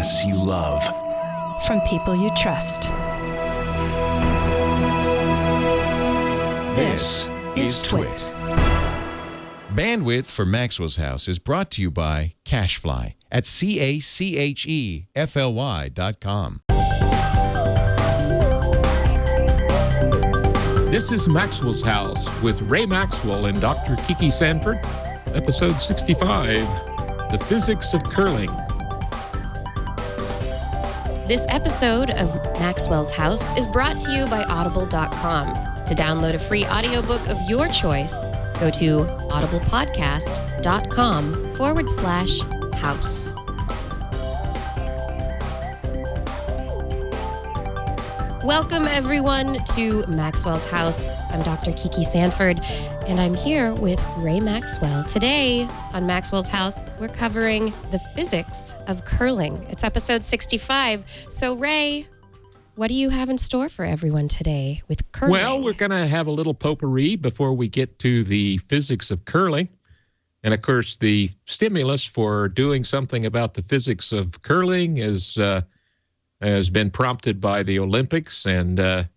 podcasts you love. From people you trust. This is Twit. Bandwidth for Maxwell's House is brought to you by CacheFly at CacheFly.com. This is Maxwell's House with Ray Maxwell and Dr. Kiki Sanford, episode 65, The Physics of Curling. This episode of Maxwell's House is brought to you by Audible.com. To download a free audiobook of your choice, go to audiblepodcast.com/house. Welcome, everyone, to Maxwell's House. I'm Dr. Kiki Sanford, and I'm here with Ray Maxwell. Today on Maxwell's House, we're covering the physics of curling. It's episode 65. So, Ray, what do you have in store for everyone today with curling? Well, we're going to have a little potpourri before we get to the physics of curling. And, of course, the stimulus for doing something about the physics of curling has been prompted by the Olympics and the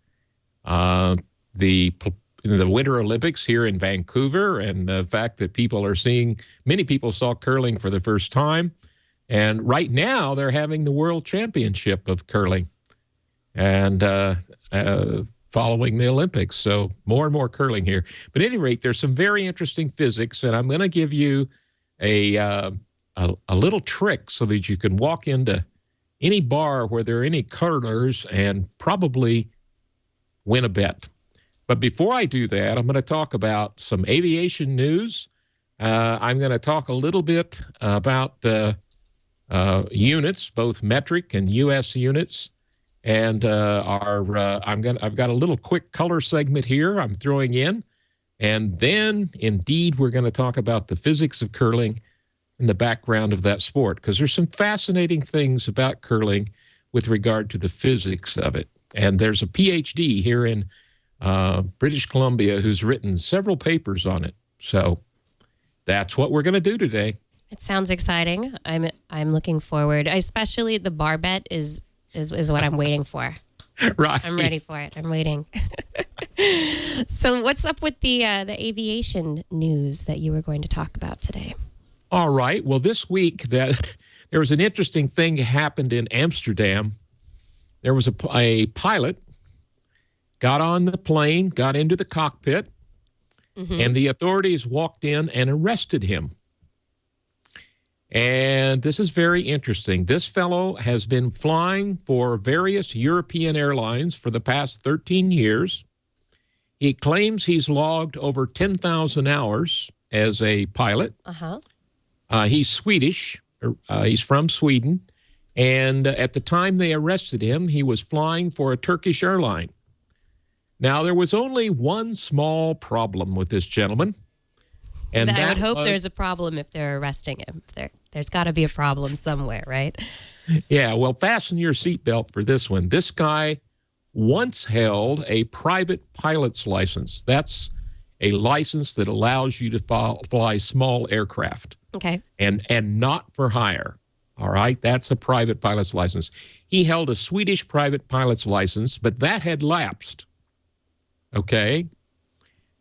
Winter Olympics here in Vancouver, and the fact that many people saw curling for the first time. And right now they're having the World Championship of curling and following the Olympics. So more and more curling here. But at any rate, there's some very interesting physics, and I'm going to give you a little trick so that you can walk into any bar where there are any curlers and probably win a bet. But before I do that, I'm going to talk about some aviation news. I'm going to talk a little bit about units, both metric and U.S. units. And I've got a little quick color segment here I'm throwing in. And then, indeed, we're going to talk about the physics of curling in the background of that sport, because there's some fascinating things about curling with regard to the physics of it. And there's a PhD here in British Columbia who's written several papers on it. So that's what we're going to do today. It sounds exciting. I'm looking forward. Especially the bar bet is what I'm waiting for. Right. I'm ready for it. I'm waiting. So what's up with the aviation news that you were going to talk about today? All right. Well, this week there was an interesting thing happened in Amsterdam. There was a pilot got on the plane, got into the cockpit, and the authorities walked in and arrested him. And this is very interesting. This fellow has been flying for various European airlines for the past 13 years. He claims he's logged over 10,000 hours as a pilot. He's Swedish. He's from Sweden. And at the time they arrested him, he was flying for a Turkish airline. Now, there was only one small problem with this gentleman. And I would hope there's a problem if they're arresting him. There's got to be a problem somewhere, right? Yeah, well, fasten your seatbelt for this one. This guy once held a private pilot's license. That's a license that allows you to fly small aircraft. Okay. And not for hire. All right? That's a private pilot's license. He held a Swedish private pilot's license, but that had lapsed. Okay?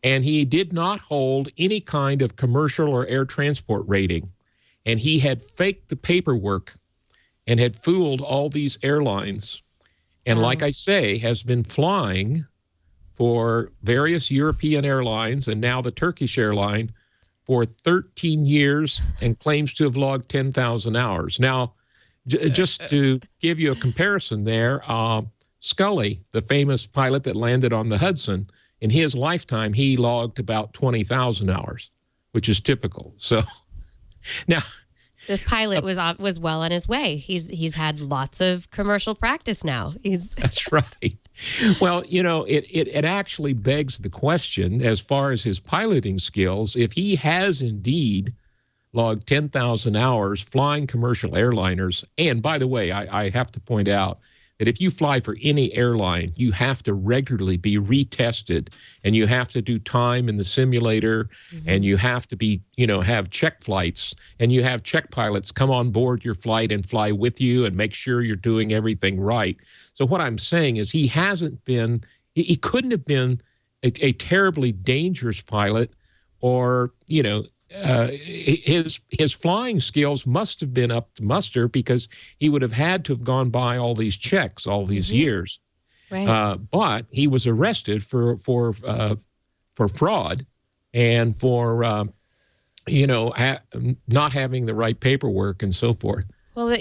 And he did not hold any kind of commercial or air transport rating. And he had faked the paperwork and had fooled all these airlines. And like I say, has been flying for various European airlines and now the Turkish airline for 13 years and claims to have logged 10,000 hours. Now, just to give you a comparison there, Scully, the famous pilot that landed on the Hudson, in his lifetime, he logged about 20,000 hours, which is typical. So now, this pilot was well on his way. He's had lots of commercial practice now. That's right. Well, it actually begs the question, as far as his piloting skills, if he has indeed logged 10,000 hours flying commercial airliners. And by the way, I have to point out that if you fly for any airline, you have to regularly be retested, and you have to do time in the simulator, and you have to be, have check flights, and you have check pilots come on board your flight and fly with you and make sure you're doing everything right. So what I'm saying is he couldn't have been a terribly dangerous pilot, or, his flying skills must have been up to muster, because he would have had to have gone by all these checks all these years. Right. But he was arrested for fraud and for not having the right paperwork and so forth. Well,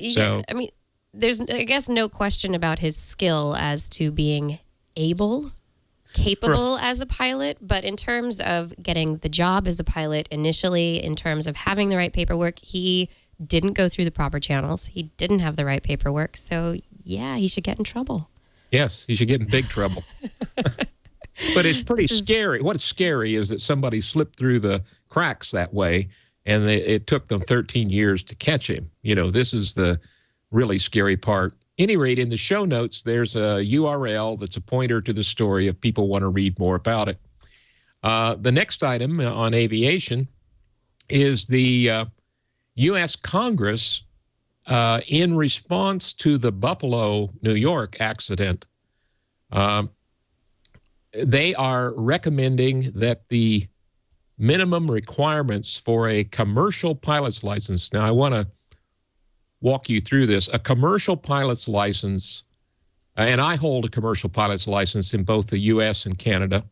there's, I guess, no question about his skill as to being capable as a pilot, but in terms of getting the job as a pilot initially, in terms of having the right paperwork, he didn't go through the proper channels. He didn't have the right paperwork. So, yeah, he should get in trouble. Yes, he should get in big trouble. But it's pretty scary. What's scary is that somebody slipped through the cracks that way, and it took them 13 years to catch him. This is the really scary part. Any rate, in the show notes, there's a URL that's a pointer to the story if people want to read more about it. The next item on aviation is the U.S. Congress, in response to the Buffalo, New York accident, they are recommending that the minimum requirements for a commercial pilot's license. Now, I want to walk you through this. A commercial pilot's license, and I hold a commercial pilot's license in both the U.S. and Canada,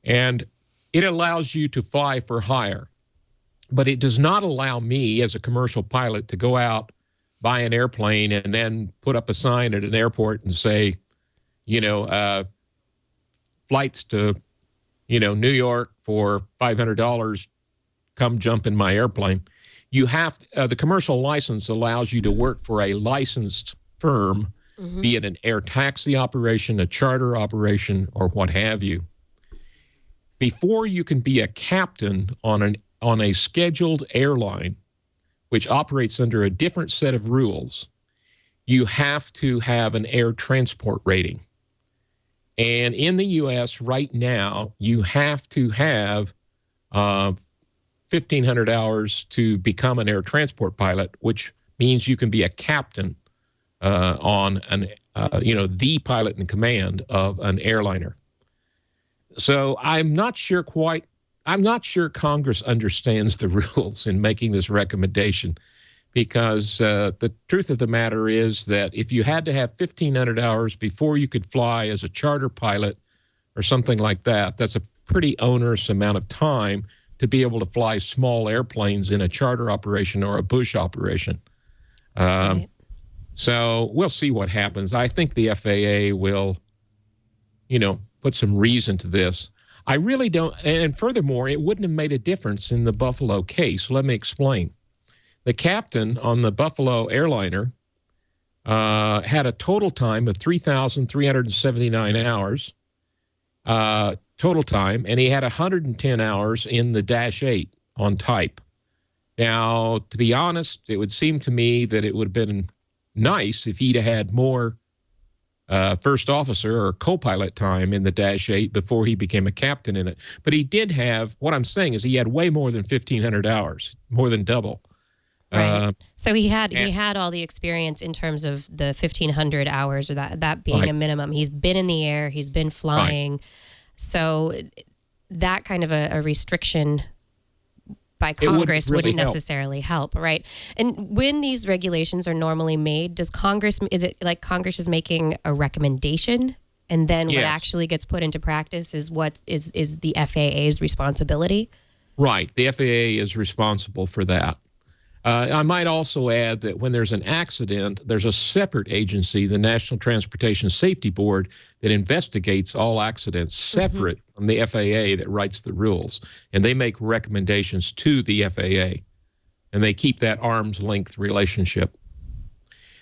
and it allows you to fly for hire. But it does not allow me as a commercial pilot to go out, buy an airplane, and then put up a sign at an airport and say, flights to, New York for $500, come jump in my airplane. You have the commercial license allows you to work for a licensed firm, be it an air taxi operation, a charter operation, or what have you. Before you can be a captain on a scheduled airline, which operates under a different set of rules, you have to have an air transport rating. And in the U.S. right now, you have to have 1,500 hours to become an air transport pilot, which means you can be a captain on the pilot in command of an airliner. So I'm not sure Congress understands the rules in making this recommendation, because the truth of the matter is that if you had to have 1,500 hours before you could fly as a charter pilot or something like that, that's a pretty onerous amount of time to be able to fly small airplanes in a charter operation or a bush operation. Right. So we'll see what happens. I think the FAA will, put some reason to this. I really don't. And furthermore, it wouldn't have made a difference in the Buffalo case. Let me explain. The captain on the Buffalo airliner had a total time of 3,379 hours. Total time, and he had 110 hours in the Dash 8 on type. Now, to be honest, it would seem to me that it would have been nice if he'd had more first officer or co-pilot time in the Dash 8 before he became a captain in it. But he did have, what I'm saying is he had way more than 1,500 hours, more than double. Right. So he had all the experience in terms of the 1,500 hours, or that being a minimum. He's been in the air. He's been flying. Right. So that kind of a restriction by Congress wouldn't necessarily help, right? And when these regulations are normally made, is it like Congress is making a recommendation, and then what actually gets put into practice is what is the FAA's responsibility? Right. The FAA is responsible for that. I might also add that when there's an accident, there's a separate agency, the National Transportation Safety Board, that investigates all accidents separate from the FAA that writes the rules. And they make recommendations to the FAA. And they keep that arm's length relationship.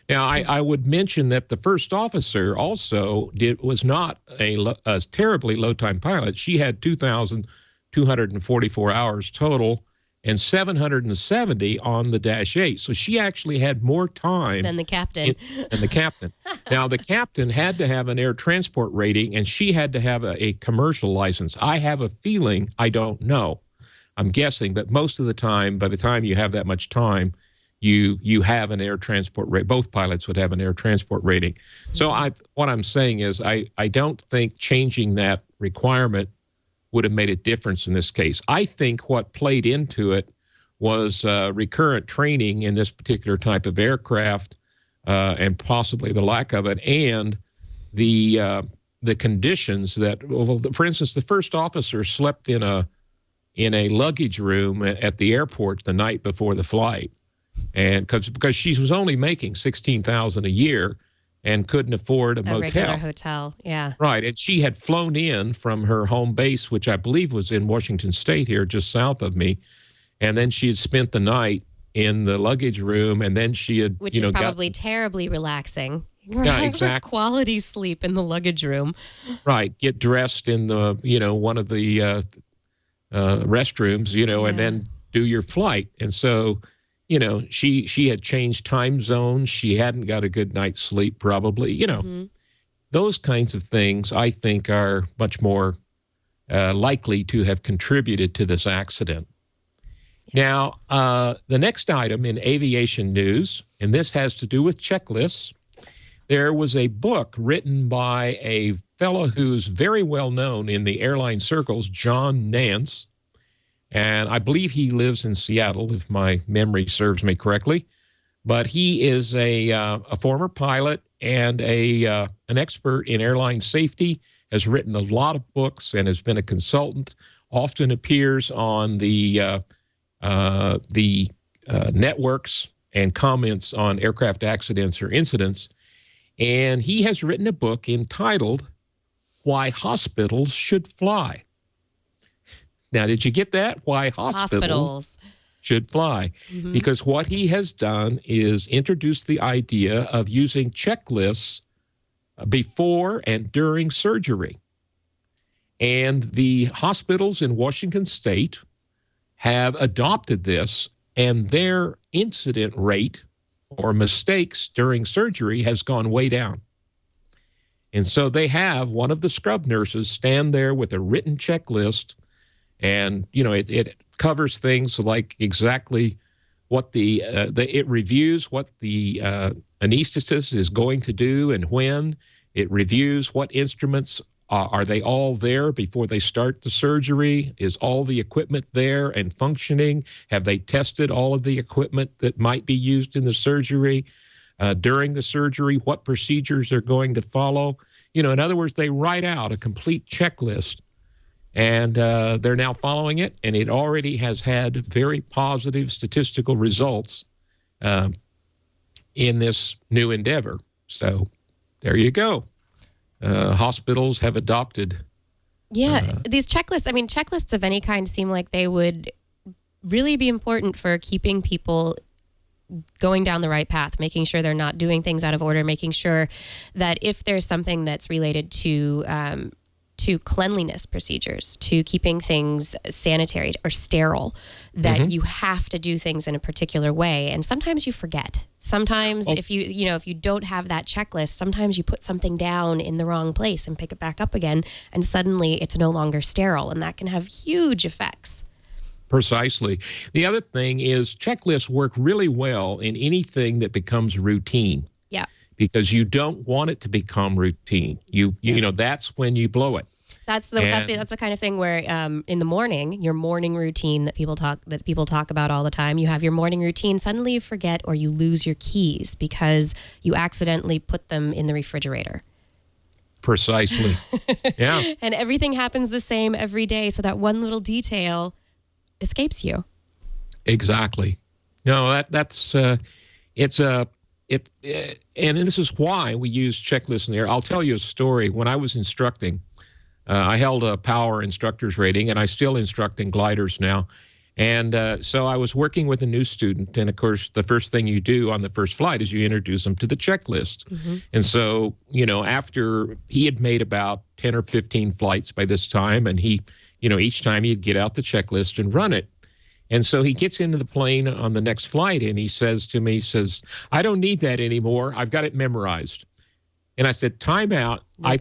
Now, I would mention that the first officer also was not a terribly low-time pilot. She had 2,244 hours total. and 770 on the Dash 8. So she actually had more time Than the captain. than the captain. Now, the captain had to have an air transport rating, and she had to have a commercial license. I have a feeling, I don't know, I'm guessing, but most of the time, by the time you have that much time, you have an air transport rate. Both pilots would have an air transport rating. So what I'm saying is I don't think changing that requirement would have made a difference in this case. I think what played into it was recurrent training in this particular type of aircraft, and possibly the lack of it, and the conditions that, well, for instance, the first officer slept in a luggage room at the airport the night before the flight, and because she was only making $16,000 a year and couldn't afford a motel. Regular hotel, yeah. Right, and she had flown in from her home base, which I believe was in Washington State here, just south of me, and then she had spent the night in the luggage room, and then she had, Which is probably terribly relaxing. Yeah, exactly. Quality sleep in the luggage room. Right, get dressed in the, one of the restrooms, and then do your flight. And so, she had changed time zones. She hadn't got a good night's sleep, probably. Those kinds of things, I think, are much more likely to have contributed to this accident. Now, the next item in aviation news, and this has to do with checklists. There was a book written by a fellow who's very well known in the airline circles, John Nance. And I believe he lives in Seattle, if my memory serves me correctly. But he is a former pilot and an expert in airline safety, has written a lot of books and has been a consultant, often appears on the networks and comments on aircraft accidents or incidents. And he has written a book entitled Why Hospitals Should Fly. Now, did you get that? Why hospitals should fly? Mm-hmm. Because what he has done is introduce the idea of using checklists before and during surgery. And the hospitals in Washington State have adopted this, and their incident rate or mistakes during surgery has gone way down. And so they have one of the scrub nurses stand there with a written checklist, and it covers things like exactly what it reviews what the anesthetist is going to do and when. It reviews what instruments are they all there before they start the surgery? Is all the equipment there and functioning? Have they tested all of the equipment that might be used in the surgery? During the surgery, what procedures they're going to follow? In other words, they write out a complete checklist, and they're now following it, and it already has had very positive statistical results in this new endeavor. So there you go. Hospitals have adopted. These checklists, checklists of any kind seem like they would really be important for keeping people going down the right path, making sure they're not doing things out of order, making sure that if there's something that's related to cleanliness procedures, to keeping things sanitary or sterile, that you have to do things in a particular way. And sometimes you forget. Sometimes if you don't have that checklist, sometimes you put something down in the wrong place and pick it back up again, and suddenly it's no longer sterile, and that can have huge effects. Precisely. The other thing is checklists work really well in anything that becomes routine. Yeah. Because you don't want it to become routine. You know, that's when you blow it. That's the kind of thing where in the morning, your morning routine that people talk about all the time, you have your morning routine, suddenly you forget or you lose your keys because you accidentally put them in the refrigerator. Precisely. Yeah. And everything happens the same every day, so that one little detail escapes you. Exactly. No, that's and this is why we use checklists in there. I'll tell you a story. When I was instructing, I held a power instructor's rating, and I still instruct in gliders now. And so I was working with a new student, and of course, the first thing you do on the first flight is you introduce them to the checklist. Mm-hmm. And so, after he had made about 10 or 15 flights by this time, and he, each time he'd get out the checklist and run it. And so he gets into the plane on the next flight, and he says to me, I don't need that anymore. I've got it memorized. And I said, time out. I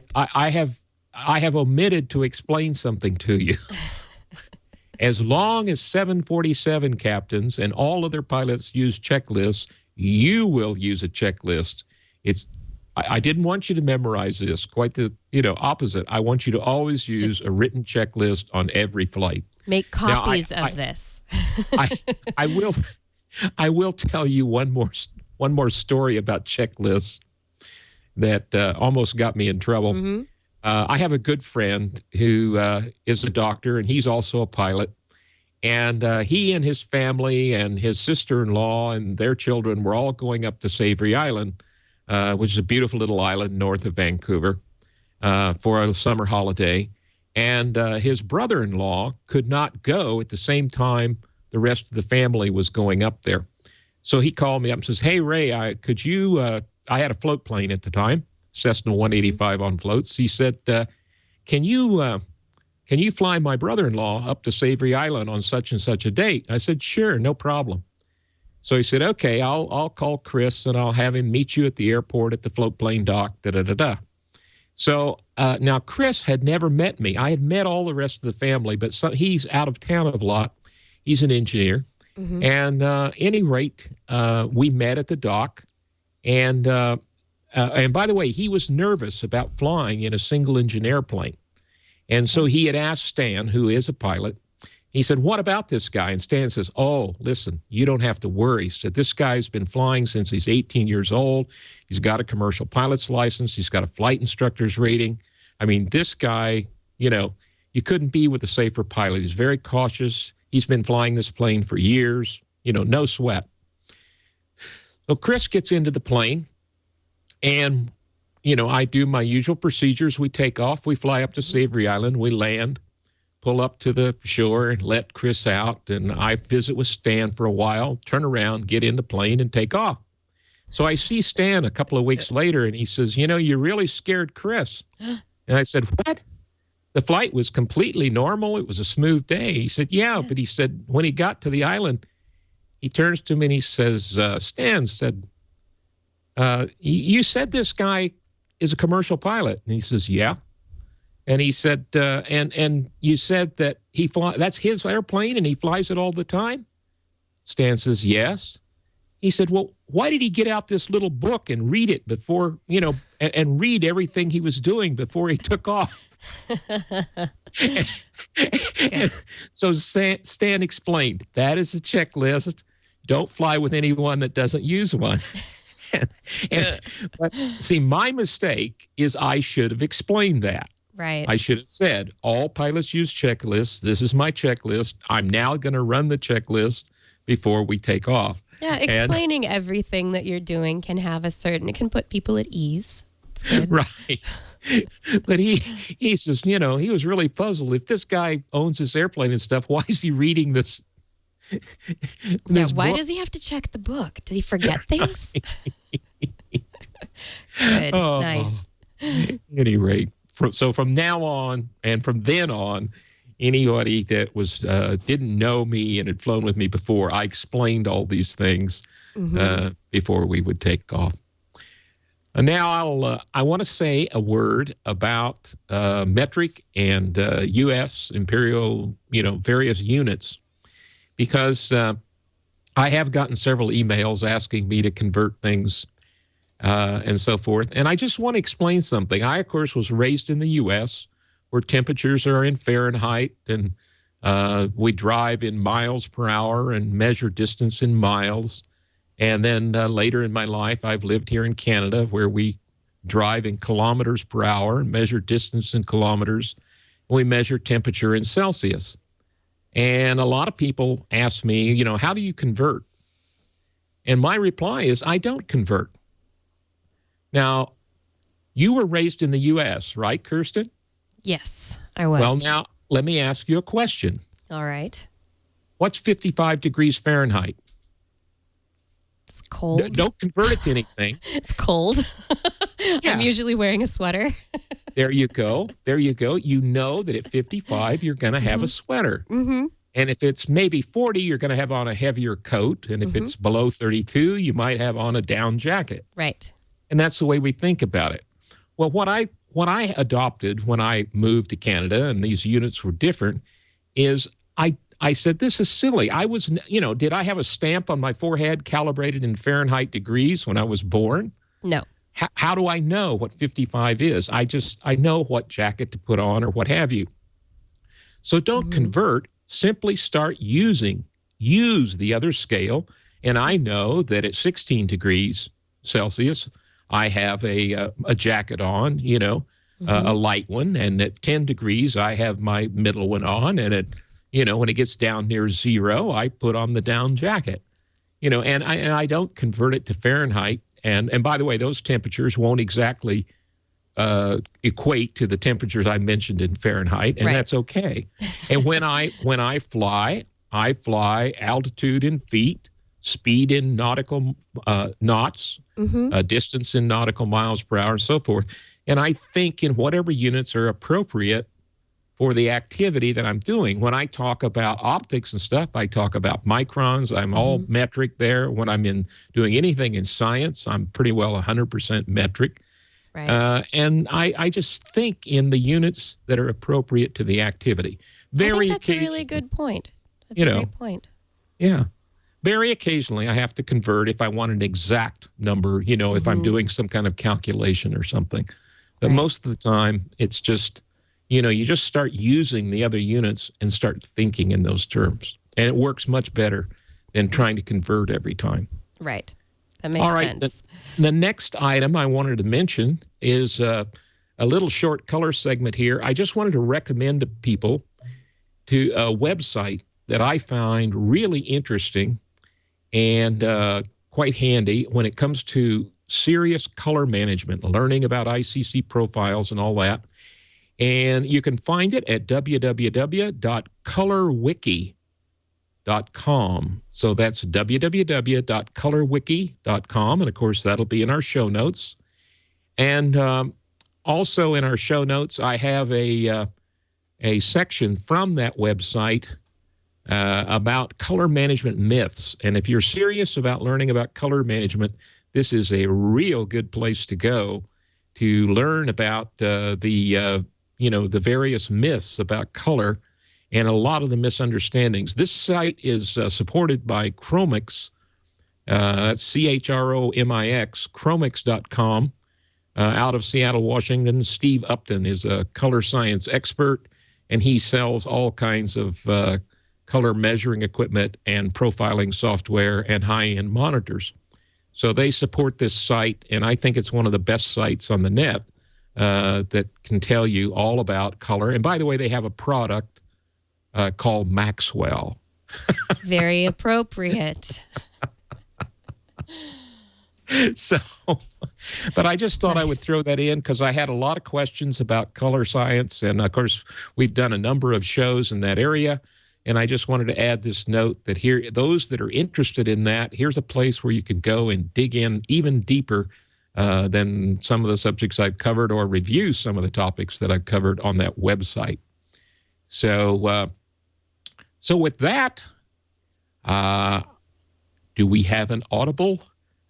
have omitted to explain something to you. As long as 747 captains and all other pilots use checklists, you will use a checklist. I didn't want you to memorize this. Quite the opposite. I want you to always use a written checklist on every flight. Make copies of this. I will tell you one more story about checklists that almost got me in trouble. Mm-hmm. I have a good friend who is a doctor, and he's also a pilot. And he and his family and his sister-in-law and their children were all going up to Savory Island, which is a beautiful little island north of Vancouver, for a summer holiday. And his brother-in-law could not go at the same time the rest of the family was going up there. So he called me up and says, hey, Ray, I had a float plane at the time, Cessna 185 on floats. He said, can you fly my brother-in-law up to Savory Island on such and such a date? I said, sure, no problem. So he said, okay, I'll call Chris and I'll have him meet you at the airport at the float plane dock, da-da-da-da. So now Chris had never met me. I had met all the rest of the family, but he's out of town a lot. He's an engineer. Mm-hmm. And at any rate, we met at the dock. And by the way, he was nervous about flying in a single-engine airplane. And so he had asked Stan, who is a pilot, he said, what about this guy? And Stan says, oh, listen, you don't have to worry. He said, this guy's been flying since he's 18 years old. He's got a commercial pilot's license. He's got a flight instructor's rating. I mean, this guy, you couldn't be with a safer pilot. He's very cautious. He's been flying this plane for years, no sweat. So Chris gets into the plane, and, I do my usual procedures. We take off. We fly up to Savory Island. We land, pull up to the shore and let Chris out. And I visit with Stan for a while, turn around, get in the plane, and take off. So I see Stan a couple of weeks later, and he says, you really scared Chris. And I said, what? The flight was completely normal. It was a smooth day. He said, yeah. But he said, when he got to the island, he turns to me and he says, Stan said, you said this guy is a commercial pilot. And he says, yeah. And he said, and you said that that's his airplane and he flies it all the time? Stan says, yes. He said, well, why did he get out this little book and read it before, and read everything he was doing before he took off? So Stan explained, that is a checklist. Don't fly with anyone that doesn't use one. But see, my mistake is I should have explained that. Right. I should have said, all pilots use checklists. This is my checklist. I'm now going to run the checklist before we take off. Yeah, explaining everything that you're doing can it can put people at ease. It's good. Right. But he says, he was really puzzled. If this guy owns this airplane and stuff, why is he reading this? Why does he have to check the book? Did he forget things? Good. Oh, nice. At any rate, from now on and from then on, anybody that was didn't know me and had flown with me before, I explained all these things before we would take off. And now I want to say a word about metric and U.S. imperial, various units, because I have gotten several emails asking me to convert things and so forth. And I just want to explain something. I, of course, was raised in the U.S., where temperatures are in Fahrenheit, and we drive in miles per hour and measure distance in miles. And then later in my life, I've lived here in Canada, where we drive in kilometers per hour and measure distance in kilometers. And we measure temperature in Celsius. And a lot of people ask me, how do you convert? And my reply is, I don't convert. Now, you were raised in the U.S., right, Kirsten? Yes, I was. Well, now, let me ask you a question. All right. What's 55 degrees Fahrenheit? It's cold. Don't convert it to anything. It's cold. Yeah. I'm usually wearing a sweater. There you go. You know that at 55, you're going to have a sweater. Mm-hmm. And if it's maybe 40, you're going to have on a heavier coat. And if it's below 32, you might have on a down jacket. Right. And that's the way we think about it. Well, what I adopted when I moved to Canada, and these units were different, is I said, this is silly. I was, did I have a stamp on my forehead calibrated in Fahrenheit degrees when I was born? No. How do I know what 55 is? I know what jacket to put on or what have you. So don't convert, simply start use the other scale. And I know that at 16 degrees Celsius, I have a jacket on, a light one. And at 10 degrees, I have my middle one on. And at when it gets down near 0, I put on the down jacket, and I don't convert it to Fahrenheit. And by the way, those temperatures won't exactly equate to the temperatures I mentioned in Fahrenheit, and that's okay. And when I fly altitude in feet, speed in nautical knots, distance in nautical miles per hour, and so forth. And I think in whatever units are appropriate for the activity that I'm doing. When I talk about optics and stuff, I talk about microns. I'm all metric there. When I'm doing anything in science, I'm pretty well 100% metric. Right. And I just think in the units that are appropriate to the activity. I think that's a really good point. That's a great point. Yeah. Very occasionally, I have to convert if I want an exact number, if I'm doing some kind of calculation or something. But most of the time, it's just... you just start using the other units and start thinking in those terms. And it works much better than trying to convert every time. Right. That makes sense. The next item I wanted to mention is a little short color segment here. I just wanted to recommend to people to a website that I find really interesting and quite handy when it comes to serious color management, learning about ICC profiles and all that. And you can find it at www.colorwiki.com. So that's www.colorwiki.com. And, of course, that'll be in our show notes. And also in our show notes, I have a section from that website about color management myths. And if you're serious about learning about color management, this is a real good place to go to learn about the various myths about color and a lot of the misunderstandings. This site is supported by Chromix, that's CHROMIX, Chromix.com, out of Seattle, Washington. Steve Upton is a color science expert, and he sells all kinds of color measuring equipment and profiling software and high-end monitors. So they support this site, and I think it's one of the best sites on the net that can tell you all about color. And by the way, they have a product called Maxwell. Very appropriate. So, but I just thought I would throw that in because I had a lot of questions about color science. And of course, we've done a number of shows in that area. And I just wanted to add this note that here, those that are interested in that, here's a place where you can go and dig in even deeper than some of the subjects I've covered or review some of the topics that I've covered on that website. So, so with that, do we have an audible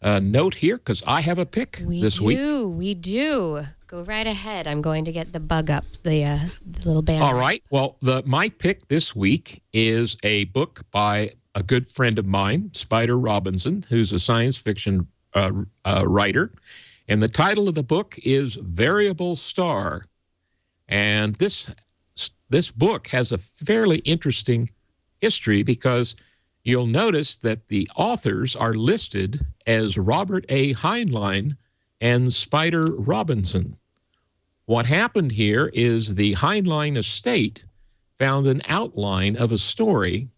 note here? Because I have a pick this week. We do. Go right ahead. I'm going to get the bug up, the little banner. All right. Well, my pick this week is a book by a good friend of mine, Spider Robinson, who's a science fiction writer. And the title of the book is Variable Star. And this book has a fairly interesting history because you'll notice that the authors are listed as Robert A. Heinlein and Spider Robinson. What happened here is the Heinlein estate found an outline of a story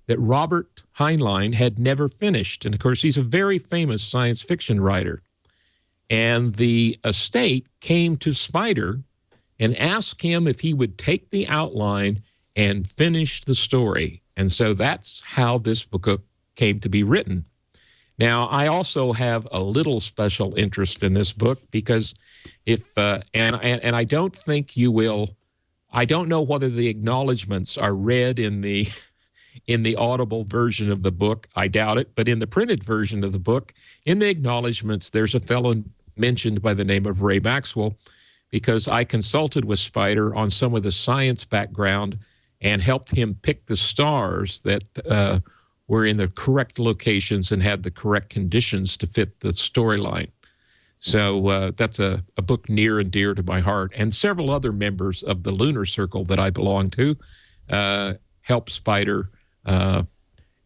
that Robert Heinlein had never finished. And, of course, he's a very famous science fiction writer. And the estate came to Spider and asked him if he would take the outline and finish the story. And so that's how this book came to be written. Now, I also have a little special interest in this book because and I don't think you will, I don't know whether the acknowledgments are read in the in the audible version of the book. I doubt it. But in the printed version of the book, in the acknowledgments, there's a fellow mentioned by the name of Ray Maxwell, because I consulted with Spider on some of the science background and helped him pick the stars that were in the correct locations and had the correct conditions to fit the storyline. So that's a book near and dear to my heart. And several other members of the Lunar Circle that I belong to help Spider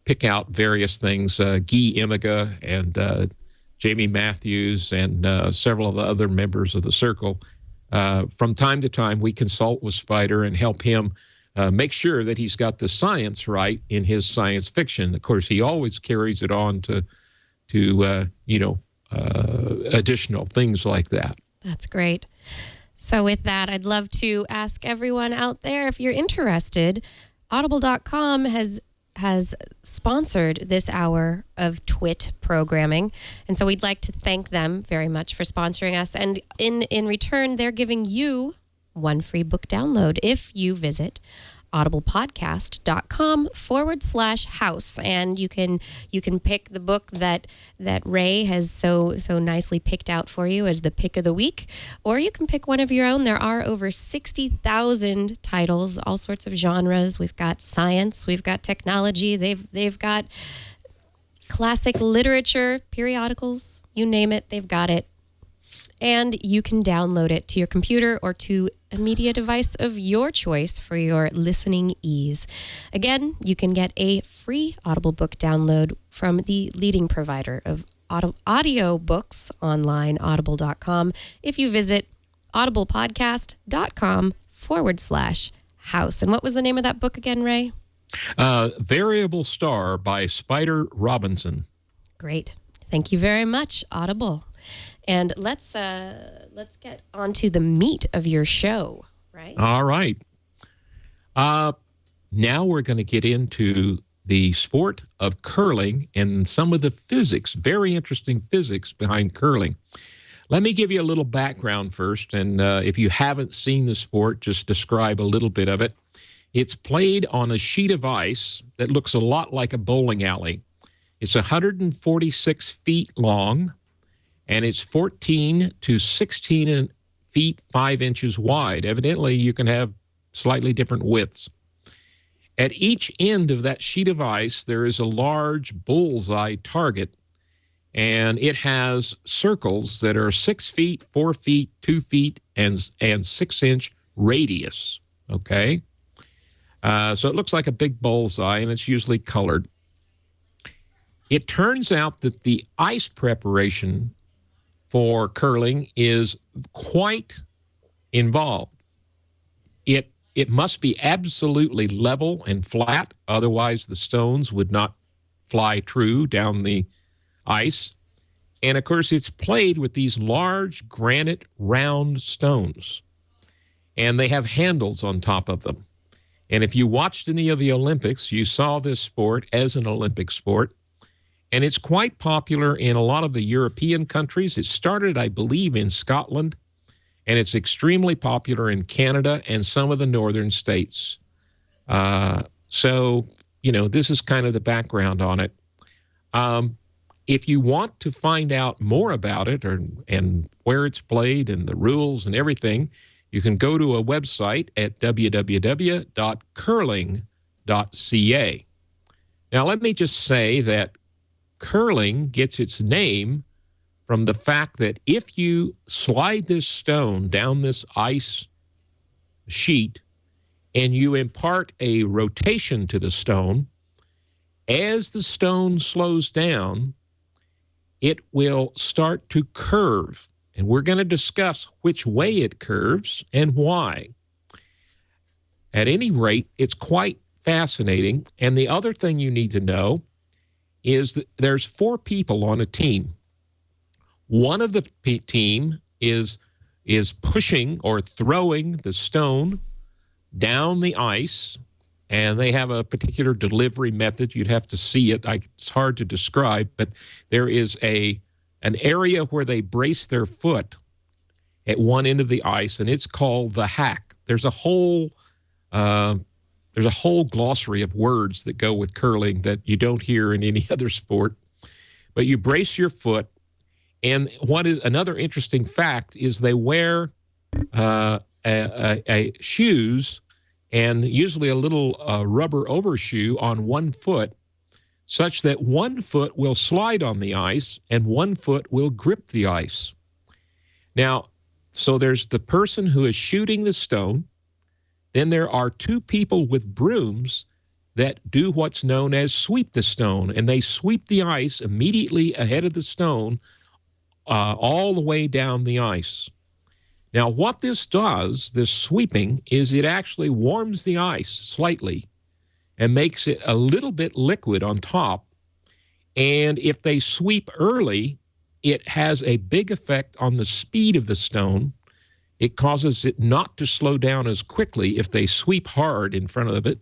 pick out various things. Guy Imiga and Jamie Matthews and several of the other members of the Circle. From time to time, we consult with Spider and help him make sure that he's got the science right in his science fiction. Of course, he always carries it on to additional things like that. That's great. So with that, I'd love to ask everyone out there, if you're interested, audible.com has sponsored this hour of TWIT programming. And so we'd like to thank them very much for sponsoring us. And in return, they're giving you one free book download if you visit audiblepodcast.com/house, and you can pick the book that Ray has so nicely picked out for you as the pick of the week, or you can pick one of your own. There are over 60,000 titles, all sorts of genres. We've got science, we've got technology, they've got classic literature, periodicals, you name it, they've got it. And you can download it to your computer or to a media device of your choice for your listening ease. Again, you can get a free Audible book download from the leading provider of audio books online, audible.com, if you visit audiblepodcast.com/house. And what was the name of that book again, Ray? Variable Star by Spider Robinson. Great. Thank you very much, Audible. And let's get on to the meat of your show, right? All right. Now we're going to get into the sport of curling and some of the physics, very interesting physics behind curling. Let me give you a little background first, and if you haven't seen the sport, just describe a little bit of it. It's played on a sheet of ice that looks a lot like a bowling alley. It's 146 feet long, and it's 14 to 16 feet 5 inches wide. Evidently, you can have slightly different widths. At each end of that sheet of ice, there is a large bullseye target, and it has circles that are 6 feet, 4 feet, 2 feet, and 6-inch radius, okay? So it looks like a big bullseye, and it's usually colored. It turns out that the ice preparation for curling is quite involved. It must be absolutely level and flat, otherwise the stones would not fly true down the ice. And of course, it's played with these large granite round stones, and they have handles on top of them. And if you watched any of the Olympics, you saw this sport as an Olympic sport. And it's quite popular in a lot of the European countries. It started, I believe, in Scotland, and it's extremely popular in Canada and some of the northern states. So, this is kind of the background on it. If you want to find out more about it and where it's played and the rules and everything, you can go to a website at www.curling.ca. Now, let me just say that curling gets its name from the fact that if you slide this stone down this ice sheet and you impart a rotation to the stone, as the stone slows down, it will start to curve. And we're going to discuss which way it curves and why. At any rate, it's quite fascinating. And the other thing you need to know is that there's 4 people on a team. One of the team is pushing or throwing the stone down the ice, and they have a particular delivery method. You'd have to see it. It's hard to describe, but there is an area where they brace their foot at one end of the ice, and it's called the hack. There's a whole there's a whole glossary of words that go with curling that you don't hear in any other sport. But you brace your foot, and another interesting fact is they wear shoes and usually a little rubber overshoe on one foot, such that one foot will slide on the ice and one foot will grip the ice. Now, so there's the person who is shooting the stone. Then there are two people with brooms that do what's known as sweep the stone, and they sweep the ice immediately ahead of the stone all the way down the ice. Now, what this does, this sweeping, is it actually warms the ice slightly and makes it a little bit liquid on top. And if they sweep early, it has a big effect on the speed of the stone. It causes it not to slow down as quickly if they sweep hard in front of it.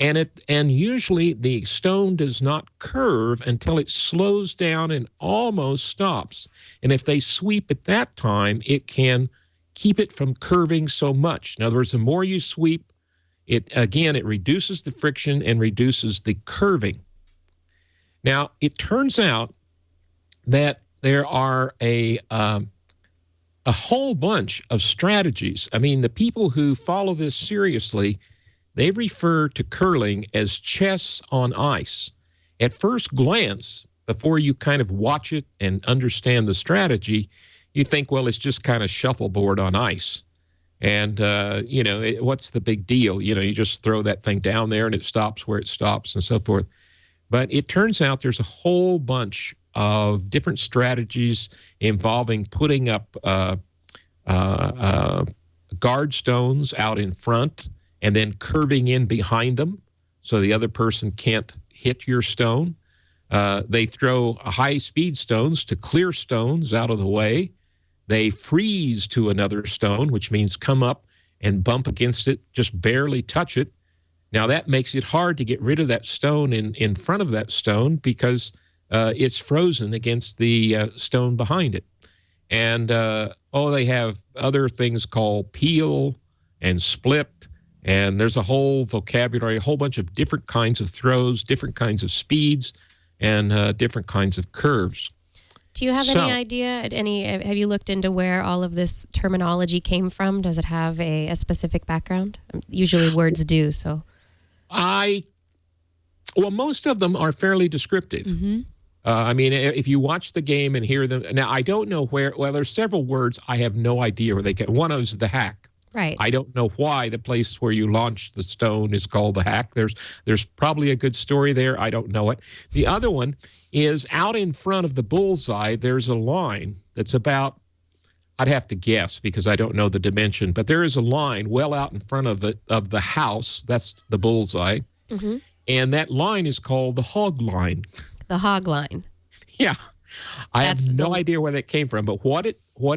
And usually the stone does not curve until it slows down and almost stops. And if they sweep at that time, it can keep it from curving so much. In other words, the more you sweep, it reduces the friction and reduces the curving. Now, it turns out that there are a whole bunch of strategies. I mean, the people who follow this seriously, they refer to curling as chess on ice. At first glance, before you kind of watch it and understand the strategy, you think, well, it's just kind of shuffleboard on ice. And, what's the big deal? You just throw that thing down there and it stops where it stops and so forth. But it turns out there's a whole bunch of different strategies involving putting up guard stones out in front and then curving in behind them so the other person can't hit your stone. They throw high-speed stones to clear stones out of the way. They freeze to another stone, which means come up and bump against it, just barely touch it. Now, that makes it hard to get rid of that stone in front of that stone because it's frozen against the stone behind it. And, they have other things called peel and split. And there's a whole vocabulary, a whole bunch of different kinds of throws, different kinds of speeds, and different kinds of curves. Do you have any idea, have you looked into where all of this terminology came from? Does it have a specific background? Usually words do, so. Most of them are fairly descriptive. Mm-hmm. If you watch the game and hear them, now I don't know there's several words I have no idea where they get. One is the hack. Right. I don't know why the place where you launch the stone is called the hack. There's probably a good story there. I don't know it. The other one is out in front of the bullseye, there's a line that's about, I'd have to guess because I don't know the dimension, but there is a line well out in front of the house. That's the bullseye. Mm-hmm. And that line is called the hog line. The hog line. Yeah. I have no idea where that came from, but what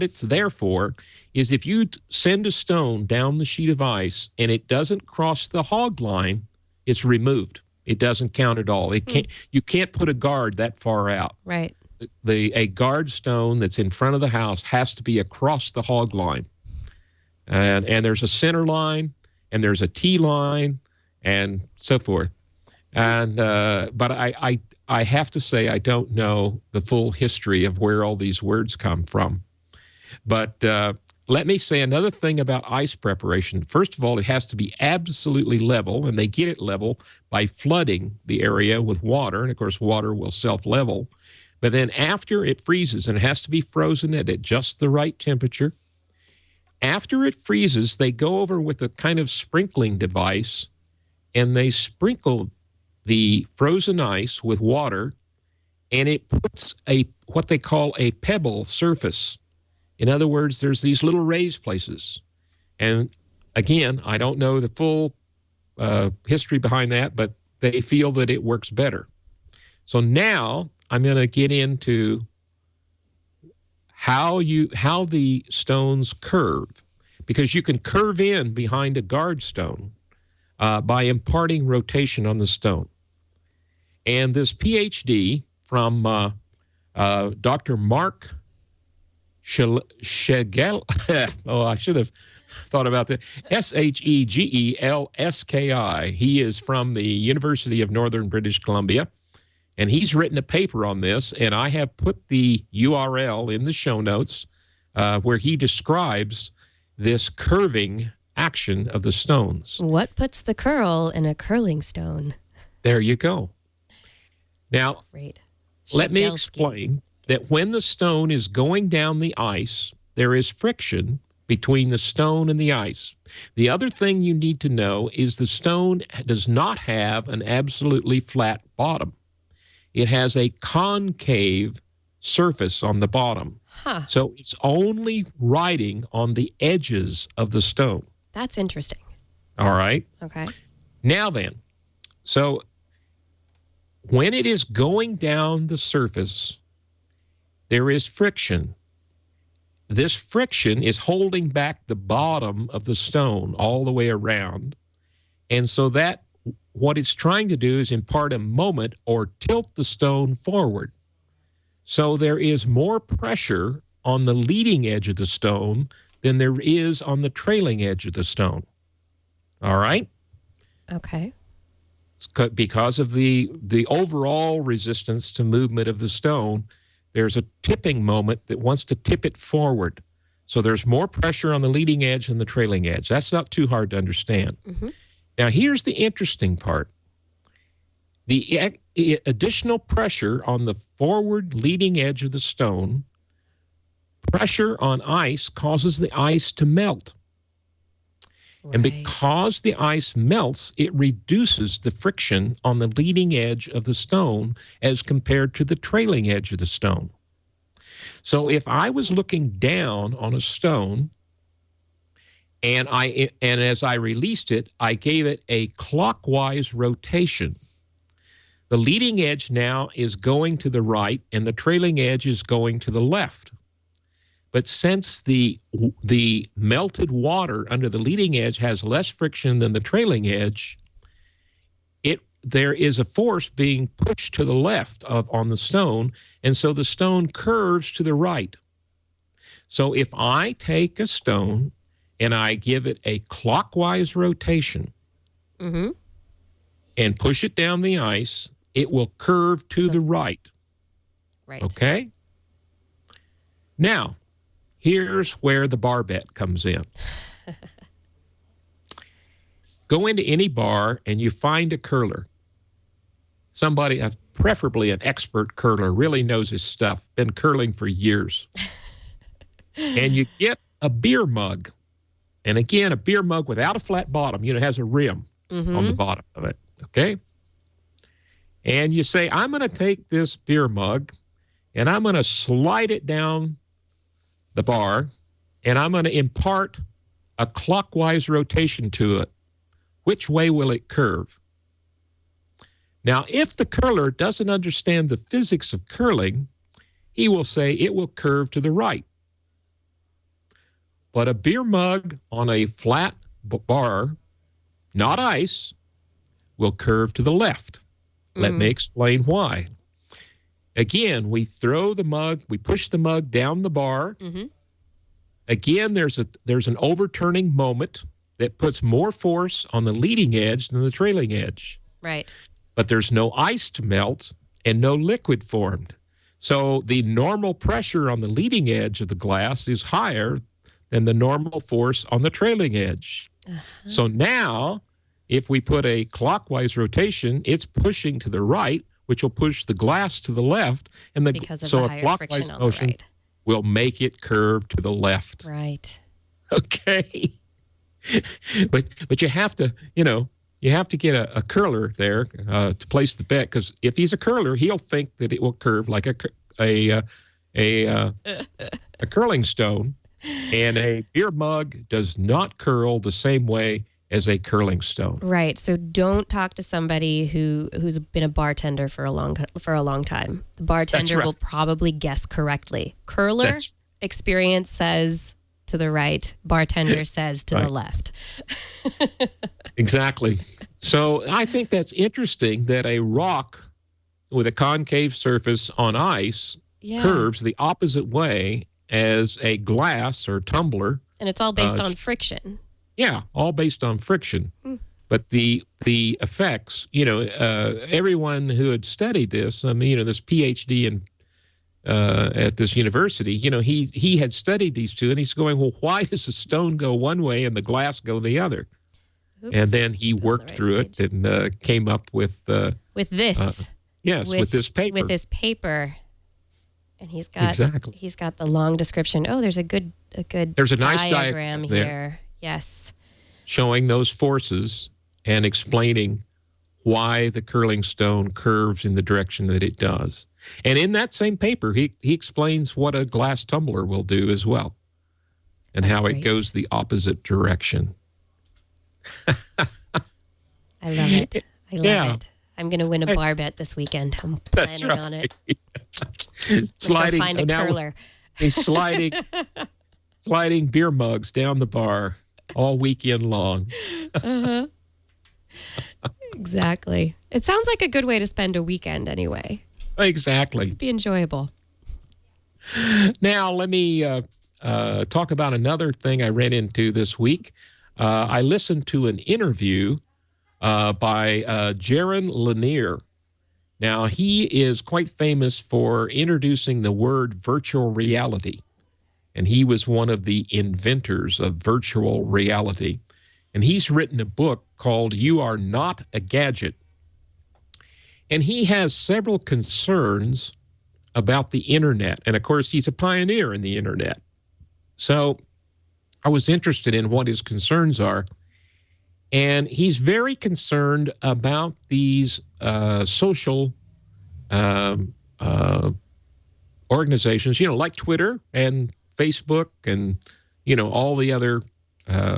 it's there for is if you send a stone down the sheet of ice and it doesn't cross the hog line, it's removed. It doesn't count at all. You can't put a guard that far out. Right. A guard stone that's in front of the house has to be across the hog line. And there's a center line and there's a T line and so forth. And but I have to say I don't know the full history of where all these words come from. But let me say another thing about ice preparation. First of all, it has to be absolutely level, and they get it level by flooding the area with water. And, of course, water will self-level. But then after it freezes, and it has to be frozen at just the right temperature, after it freezes, they go over with a kind of sprinkling device, and they sprinkle the frozen ice with water, and it puts what they call a pebble surface. In other words, there's these little raised places. And again, I don't know the full history behind that, but they feel that it works better. So now I'm going to get into how the stones curve, because you can curve in behind a guard stone by imparting rotation on the stone. And this PhD from Dr. Mark Schegel, I should have thought about that. Shegelski. He is from the University of Northern British Columbia, and he's written a paper on this, and I have put the URL in the show notes where he describes this curving action of the stones. What puts the curl in a curling stone? There you go. Now, Great. let me Shegelski. explain that when the stone is going down the ice, there is friction between the stone and the ice. The other thing you need to know is the stone does not have an absolutely flat bottom. It has a concave surface on the bottom. Huh. So it's only riding on the edges of the stone. That's interesting. All right. Okay. Now then, so when it is going down the surface, there is friction. This friction is holding back the bottom of the stone all the way around. And so that what it's trying to do is impart a moment or tilt the stone forward. So there is more pressure on the leading edge of the stone than there is on the trailing edge of the stone. All right? Okay. Because of the overall resistance to movement of the stone, there's a tipping moment that wants to tip it forward. So there's more pressure on the leading edge than the trailing edge. That's not too hard to understand. Mm-hmm. Now, here's the interesting part. The additional pressure on the forward leading edge of the stone, pressure on ice causes the ice to melt. And because the ice melts, it reduces the friction on the leading edge of the stone as compared to the trailing edge of the stone. So if I was looking down on a stone and as I released it, I gave it a clockwise rotation. The leading edge now is going to the right and the trailing edge is going to the left. But since the melted water under the leading edge has less friction than the trailing edge, there is a force being pushed to the left on the stone, and so the stone curves to the right. So if I take a stone and I give it a clockwise rotation Mm-hmm. and push it down the ice, it will curve to the right. Right. Okay? Now, here's where the bar bet comes in. Go into any bar and you find a curler. Somebody, preferably an expert curler, really knows his stuff, been curling for years. And you get a beer mug. And again, a beer mug without a flat bottom, has a rim on the bottom of it, okay? And you say, I'm going to take this beer mug and I'm going to slide it down the bar, and I'm going to impart a clockwise rotation to it. Which way will it curve? Now, if the curler doesn't understand the physics of curling, he will say it will curve to the right. But a beer mug on a flat bar, not ice, will curve to the left. Let me explain why. Again, we throw the mug, we push the mug down the bar. Mm-hmm. Again, there's an overturning moment that puts more force on the leading edge than the trailing edge. Right. But there's no ice to melt and no liquid formed. So the normal pressure on the leading edge of the glass is higher than the normal force on the trailing edge. Uh-huh. So now, if we put a clockwise rotation, it's pushing to the right, which will push the glass to the left, and because of the higher friction on the right will make it curve to the left. Right. Okay. but you have to, get a curler there to place the bet, because if he's a curler, he'll think that it will curve like a curling stone, and a beer mug does not curl the same way as a curling stone. Right. So don't talk to somebody who's been a bartender for a long time. The bartender will probably guess correctly. Curler experience says to the right, bartender says to the left. Exactly. So I think that's interesting that a rock with a concave surface on ice curves the opposite way as a glass or tumbler And it's all based on friction. Yeah, all based on friction. But the effects, everyone who had studied this, this PhD at this university, he had studied these two, and he's going, well, why does the stone go one way and the glass go the other? Oops. And then he worked through it and came up with this. With this paper. With this paper. And he's got the long description. Oh, there's a nice diagram here. there. Yes. Showing those forces and explaining why the curling stone curves in the direction that it does. And in that same paper, he explains what a glass tumbler will do as well, and That's how great. it goes the opposite direction. I love it. I love it. I'm going to win a bar bet this weekend. I'm planning on it. Sliding. Go find a curler. He's sliding beer mugs down the bar all weekend long. Uh-huh. Exactly. It sounds like a good way to spend a weekend anyway. Exactly. It'd be enjoyable. Now, let me talk about another thing I ran into this week. I listened to an interview by Jaron Lanier. Now, he is quite famous for introducing the word virtual reality, and he was one of the inventors of virtual reality. And he's written a book called You Are Not a Gadget. And he has several concerns about the internet. And of course, he's a pioneer in the internet. So I was interested in what his concerns are. And he's very concerned about these social organizations, like Twitter and Facebook and, all the other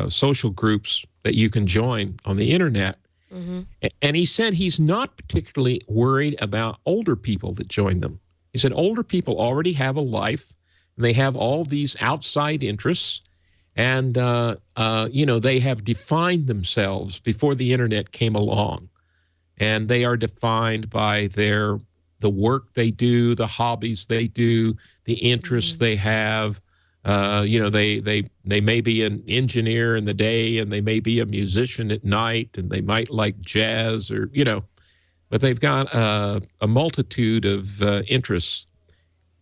social groups that you can join on the internet. Mm-hmm. And he said he's not particularly worried about older people that join them. He said older people already have a life, and they have all these outside interests, and, they have defined themselves before the internet came along. And they are defined by the work they do, the hobbies they do, the interests they have. They may be an engineer in the day, and they may be a musician at night, and they might like jazz or, but they've got a multitude of interests.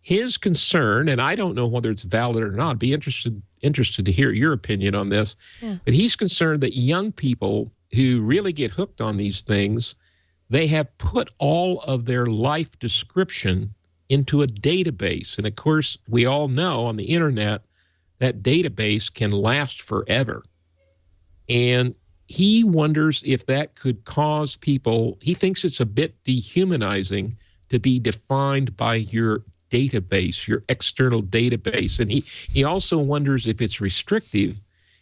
His concern, and I don't know whether it's valid or not, be interested to hear your opinion on this, but he's concerned that young people who really get hooked on these things, they have put all of their life description into a database. And of course, we all know on the internet that database can last forever. And he wonders if that could cause people, he thinks it's a bit dehumanizing to be defined by your database, your external database. And he also wonders if it's restrictive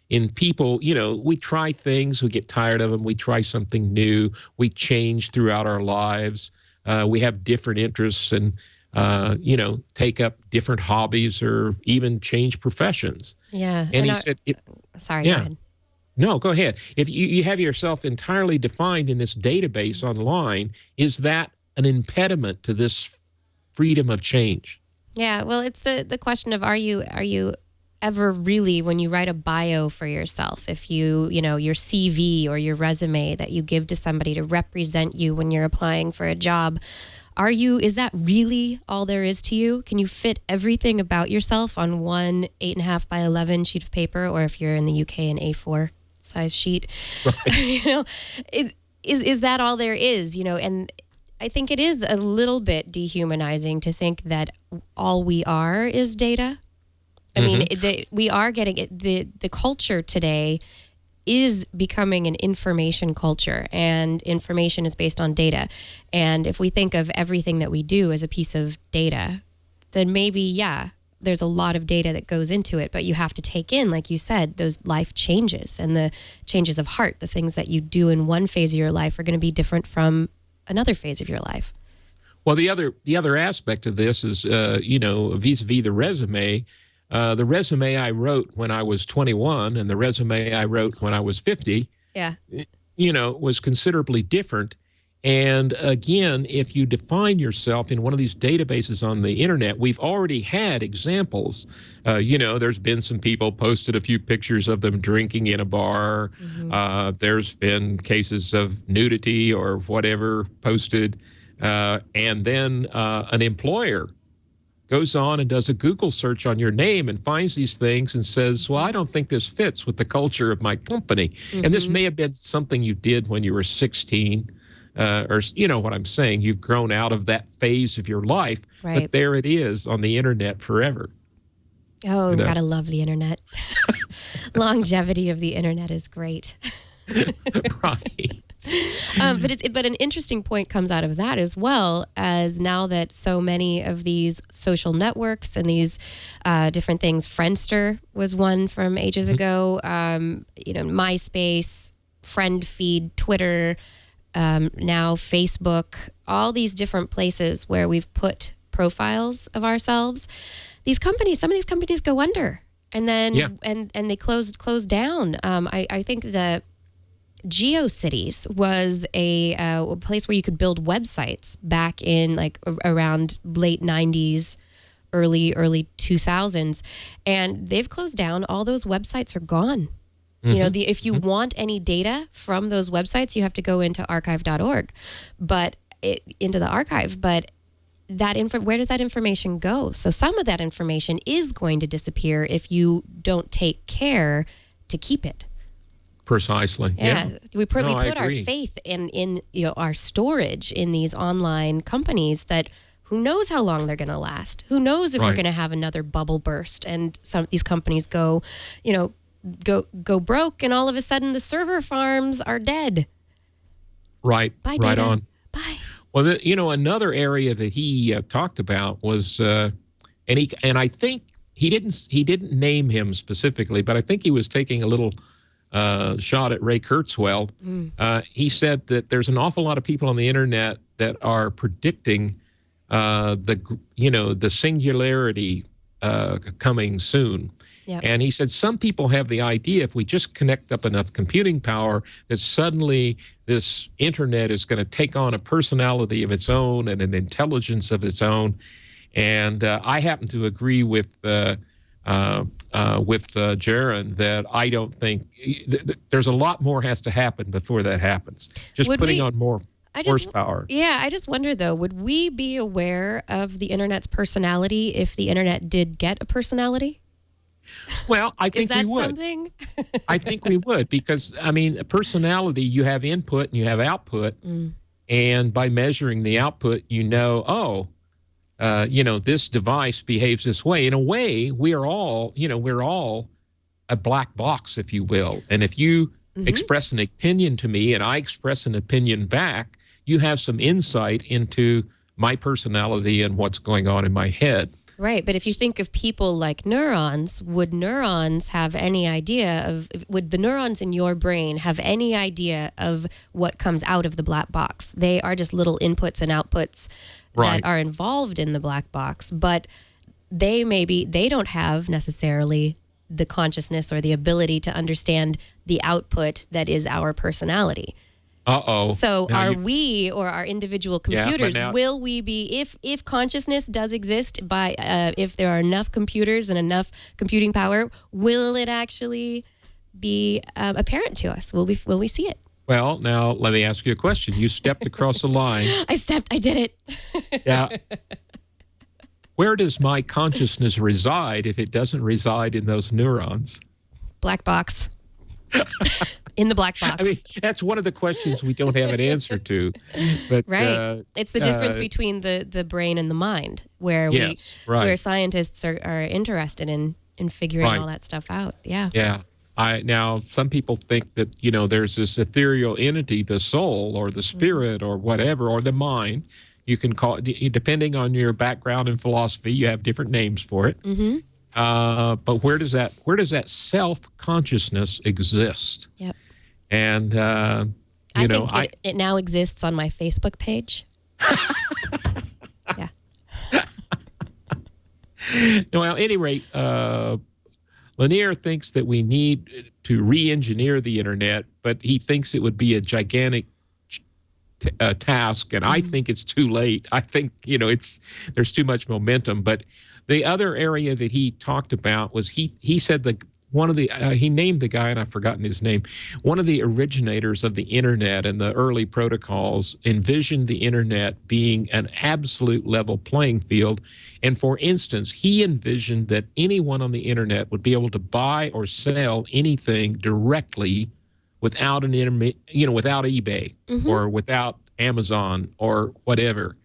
in people. We try things, we get tired of them, we try something new, we change throughout our lives, we have different interests, and take up different hobbies or even change professions. Yeah. And he said, sorry, go ahead. No, go ahead. If you have yourself entirely defined in this database online, is that an impediment to this freedom of change? Yeah, well, it's the question of are you ever really, when you write a bio for yourself, if your CV or your resume that you give to somebody to represent you when you're applying for a job, is that really all there is to you? Can you fit everything about yourself on one 8.5 by 11 sheet of paper, or if you're in the UK, an A4 size sheet? Right. Is that all there is? And I think it is a little bit dehumanizing to think that all we are is data. I mean, we are getting it. The culture today is becoming an information culture, and information is based on data. And if we think of everything that we do as a piece of data, then maybe, there's a lot of data that goes into it, but you have to take in, like you said, those life changes and the changes of heart. The things that you do in one phase of your life are going to be different from another phase of your life. Well, the other aspect of this is, vis-a-vis the resume. The resume I wrote when I was 21 and the resume I wrote when I was 50, was considerably different. And again, if you define yourself in one of these databases on the internet, we've already had examples. There's been some people posted a few pictures of them drinking in a bar. There's been cases of nudity or whatever posted. And then an employer goes on and does a Google search on your name and finds these things and says, well, I don't think this fits with the culture of my company. And this may have been something you did when you were 16. Or you know what I'm saying, you've grown out of that phase of your life, Right. but there it is on the internet forever. Oh, gotta love the internet. Longevity of the internet is great. Right. But an interesting point comes out of that as well, as now that so many of these social networks and these different things, Friendster was one from ages ago, MySpace, Friend Feed, Twitter, now Facebook, all these different places where we've put profiles of ourselves. Some of these companies go under, and then and they close down. I think the GeoCities was a place where you could build websites back in like around late 90s, early 2000s, and they've closed down. All those websites are gone. If you want any data from those websites, you have to go into archive.org, into the archive. But where does that information go? So some of that information is going to disappear if you don't take care to keep it. Precisely. Yeah. We put our agree. faith in our storage in these online companies that who knows how long they're going to last? Who knows if we're going to have another bubble burst and some of these companies go broke, and all of a sudden the server farms are dead. Right. Bye, right data. on. Bye. Well, another area that he talked about was, and I think he didn't name him specifically, but I think he was taking a little shot at Ray Kurzweil. He said that there's an awful lot of people on the internet that are predicting the singularity coming soon. Yep. And he said some people have the idea if we just connect up enough computing power that suddenly this internet is going to take on a personality of its own and an intelligence of its own. And I happen to agree with Jaron that I don't think there's a lot more has to happen before that happens. Putting on more horsepower. Yeah, I just wonder though, would we be aware of the internet's personality if the internet did get a personality? Well, I think we would. Is that something? I think we would because, a personality, you have input and you have output. And by measuring the output, this device behaves this way. In a way, we're all a black box, if you will. And if you express an opinion to me and I express an opinion back, you have some insight into my personality and what's going on in my head. Right, but if you think of people like neurons, would neurons have any idea would the neurons in your brain have any idea of what comes out of the black box? They are just little inputs and outputs that are involved in the black box, but they don't have necessarily the consciousness or the ability to understand the output that is our personality. So we or our individual computers, will we be, if consciousness does exist if there are enough computers and enough computing power, will it actually be apparent to us? Will we see it? Well, now let me ask you a question. You stepped across the line. I did it. Yeah. Where does my consciousness reside if it doesn't reside in those neurons? Black box. In the black box. That's one of the questions we don't have an answer to. But it's the difference between the brain and the mind, where where scientists are interested in figuring all that stuff out. Yeah. Yeah. Now some people think that there's this ethereal entity, the soul or the spirit or whatever, or the mind. You can call it, depending on your background in philosophy, you have different names for it. But where does that self-consciousness exist? Yep. And I think it now exists on my Facebook page. Yeah. No, at any rate, Lanier thinks that we need to re-engineer the internet, but he thinks it would be a gigantic task, and I think it's too late. I think there's too much momentum. But the other area that he talked about was he said that he named the guy, and I've forgotten his name. One of the originators of the internet and the early protocols envisioned the internet being an absolute level playing field. And for instance, he envisioned that anyone on the internet would be able to buy or sell anything directly without without eBay or without Amazon or whatever.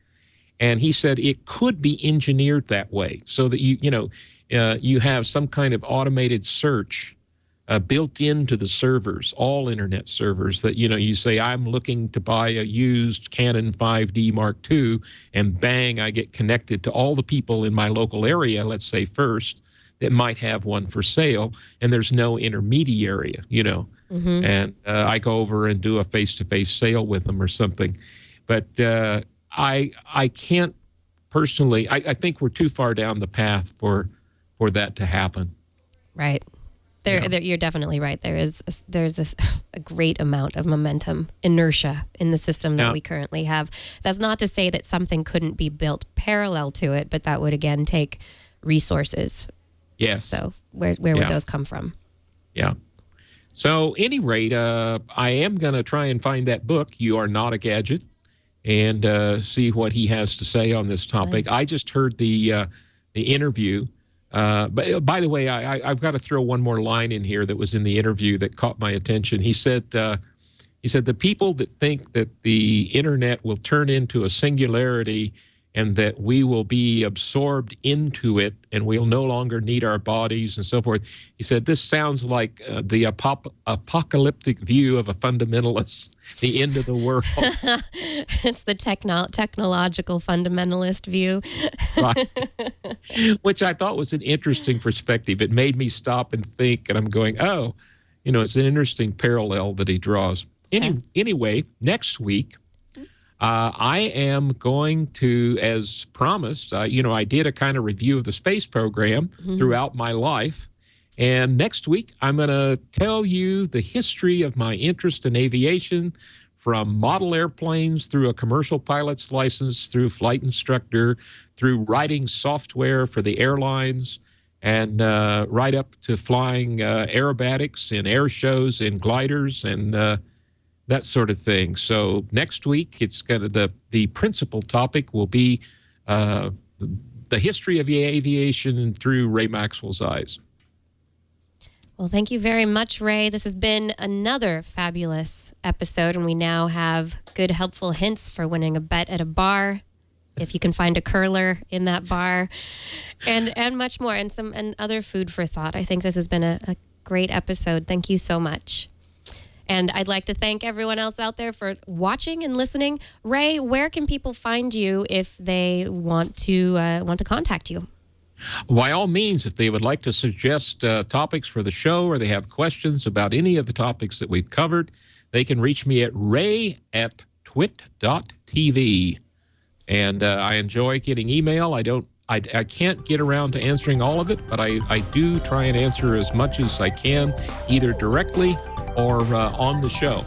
And he said it could be engineered that way so that you have some kind of automated search built into the servers, all internet servers, that, you say, I'm looking to buy a used Canon 5D Mark II, and bang, I get connected to all the people in my local area, let's say first, that might have one for sale, and there's no intermediary, and I go over and do a face-to-face sale with them or something. But I can't personally, I think we're too far down the path for that to happen. Right. You're definitely right. There's a great amount of momentum, inertia in the system that we currently have. That's not to say that something couldn't be built parallel to it, but that would again take resources. Yes. So where would those come from? Yeah. So any rate, I am going to try and find that book, You Are Not a Gadget, and see what he has to say on this topic. I just heard the interview. But by the way, I've got to throw one more line in here that was in the interview that caught my attention. He said the people that think that the internet will turn into a singularity and that we will be absorbed into it and we'll no longer need our bodies and so forth. He said, this sounds like the apocalyptic view of a fundamentalist, the end of the world. It's the technological fundamentalist view. Right. Which I thought was an interesting perspective. It made me stop and think, and I'm going, it's an interesting parallel that he draws. Anyway, next week, I am going to, as promised, I did a kind of review of the space program throughout my life. And next week, I'm going to tell you the history of my interest in aviation, from model airplanes through a commercial pilot's license, through flight instructor, through writing software for the airlines, and right up to flying aerobatics in air shows, in gliders, and that sort of thing. So next week, it's going to the principal topic will be the history of aviation through Ray Maxwell's eyes. Well, thank you very much, Ray. This has been another fabulous episode, and we now have good, helpful hints for winning a bet at a bar, if you can find a curler in that bar, and much more, and other food for thought. I think this has been a great episode. Thank you so much. And I'd like to thank everyone else out there for watching and listening. Ray, where can people find you if they want to contact you? By all means, if they would like to suggest topics for the show, or they have questions about any of the topics that we've covered, they can reach me at ray@twit.tv. And I enjoy getting email. I can't get around to answering all of it, but I do try and answer as much as I can, either directly or on the show.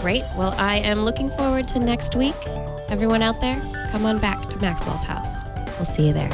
Great. Well, I am looking forward to next week. Everyone out there, come on back to Maxwell's house. We'll see you there.